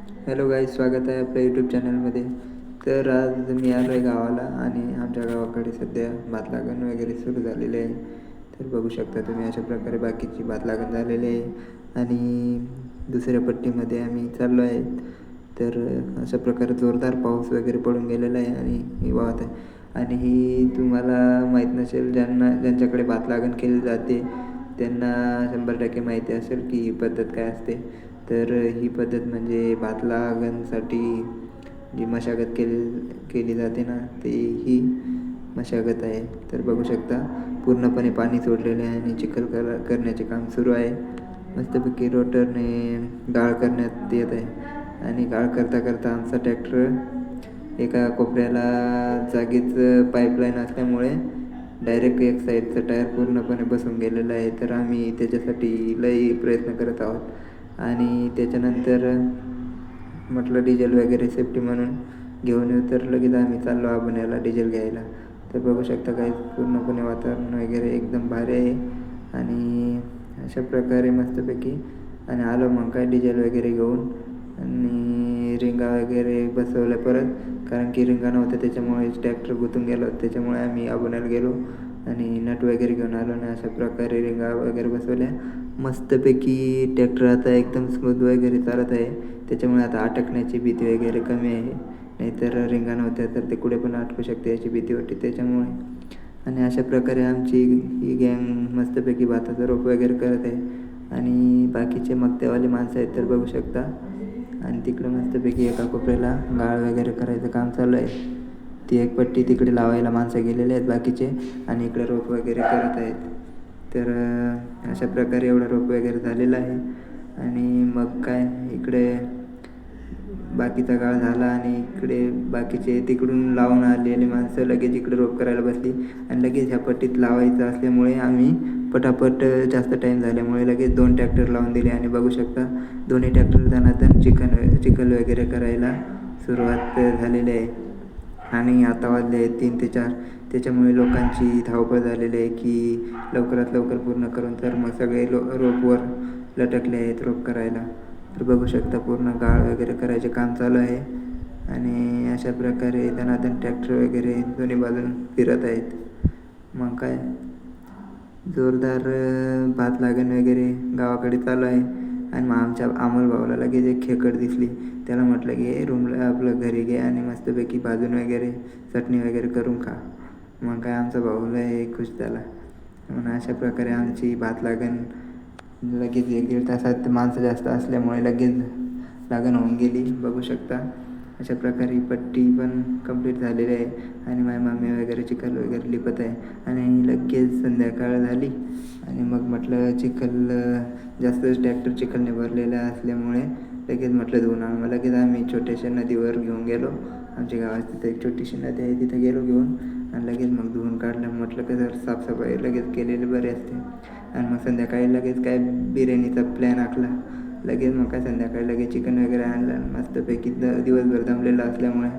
Hello guys, स्वागत आहे आपल्या यूट्यूब चॅनलमध्ये. तर आज मी आलो आहे गावाला आणि आमच्या गावाकडे सध्या भात लागण वगैरे सुरू झालेले आहे. तर बघू शकता तुम्ही अशा प्रकारे बाकीची भात लागण झालेली आहे आणि दुसऱ्या पट्टीमध्ये आम्ही चाललो आहे. तर अशा प्रकारे जोरदार पाऊस वगैरे पडून गेलेला आहे आणि ही वाहत आहे. आणि ही तुम्हाला माहीत नसेल, ज्यांच्याकडे भात लागण केली जाते त्यांना 100% माहिती असेल की ही पद्धत काय असते. तर ही पद्धत म्हणजे भात लागणसाठी जी मशागत केली जाते ना, ती ही मशागत आहे. तर बघू शकता पूर्णपणे पाणी सोडलेले आहे आणि चिखल करण्याचे काम सुरू आहे. मस्तपैकी रोटरने गाळ करण्यात येत आहे आणि गाळ करता करता आमचा ट्रॅक्टर एका कोपऱ्याला जागीच पाईपलाईन असल्यामुळे डायरेक्ट एक साईडचा टायर पूर्णपणे बसून गेलेला आहे. तर आम्ही त्याच्यासाठी लई प्रयत्न करत आहोत आणि त्याच्यानंतर म्हटलं डिझेल वगैरे सेफ्टी म्हणून घेऊन येऊ. तर लगेच आम्ही चाललो आबण्याला डिझेल घ्यायला. तर बघू शकता काही पूर्णपणे वातावरण वगैरे एकदम भारी आहे आणि अशा प्रकारे मस्तपैकी आणि आलो मग काय डिझेल वगैरे घेऊन आणि रिंगा वगैरे बसवल्या परत, कारण की रिंगा नव्हत्या त्याच्यामुळे ट्रॅक्टर गुंतून गेलो. त्याच्यामुळे आम्ही आबण्याला गेलो आणि नट वगैरे घेऊन आलो आणि अशा प्रकारे रिंगा वगैरे बसवल्या. मस्तपैकी ट्रॅक्टर आता एकदम स्मूथ वगैरे चालत आहे. त्याच्यामुळे आता अटकण्याची भीती वगैरे कमी आहे. नाहीतर रिंगा नव्हत्या तर ते कुठे पण अटकू शकते याची भीती वाटते त्याच्यामुळे. आणि अशा प्रकारे आमची ही गँग मस्तपैकी भाताचं रोप वगैरे करत आहे आणि बाकीचे मक्त्यावाले माणसं आहेत तर बघू शकता. आणि तिकडं मस्तपैकी एका कोपऱ्याला गाळ वगैरे करायचं काम चालू आहे. ती एक पट्टी तिकडे लावायला माणसं गेलेले आहेत बाकीचे आणि इकडे रोप वगैरे करत आहेत. तर अशा प्रकारे एवढा रोप वगैरे झालेला आहे आणि मग काय इकडे बाकीचा काळ झाला आणि इकडे बाकीचे तिकडून लावून आलेले माणसं लगेच इकडे रोप करायला बसली आणि लगेच ह्या पट्टीत लावायचं असल्यामुळे आम्ही पटापट जास्त टाईम झाल्यामुळे लगेच 2 ट्रॅक्टर लावून दिले आणि बघू शकता दोन्ही ट्रॅक्टर दणादण चिखल वगैरे करायला सुरुवात झालेली आहे. आणि आता वाजले आहेत 3 ते 4. त्याच्यामुळे लोकांची धावपळ झालेली आहे की लवकरात लवकर पूर्ण करून तर मग सगळे रोपवर लटकले आहेत रोप करायला. तर बघू शकता पूर्ण गाळ वगैरे करायचे काम चालू आहे आणि अशा प्रकारे दणादण ट्रॅक्टर वगैरे दोन्ही बाजून फिरत आहेत. मग काय जोरदार भात लागण वगैरे गावाकडे चालू आहे. आणि मग आमच्या अमोल भावाला लगेच एक खेकड दिसली. त्याला म्हटलं की रूमला आपलं घरी घे आणि मस्तपैकी भाजून वगैरे चटणी वगैरे करून खा. मग काय आमचा भाऊला हे खुश झाला. म्हणून अशा प्रकारे आमची भात लागण लगेच 1-1.5 तासात माणसं जास्त असल्यामुळे लगेच लागण होऊन गेली. बघू शकता अशा प्रकारे पट्टी पण कंप्लीट झालेली आहे आणि माझी मामी वगैरे चिखल वगैरे लिपत आहे आणि लगेच संध्याकाळ झाली आणि मग म्हटलं चिखल जास्तच ट्रॅक्टर चिखलने भरलेला असल्यामुळे लगेच म्हटलं धुवून आणू. मग लगेच आम्ही छोट्याशा नदीवर घेऊन गेलो. आमच्या गावात तिथं एक छोटीशी नदी आहे, तिथं गेलो घेऊन आणि लगेच मग धुवून काढलं. म्हटलं कसं साफसफाई लगेच केलेली बरे असते. आणि मग संध्याकाळी लगेच काय बिर्याणीचा प्लॅन आखला. लगेच मग काय संध्याकाळी लगेच चिकन वगैरे आणलं. मस्तपैकी दिवसभर दमलेलं असल्यामुळे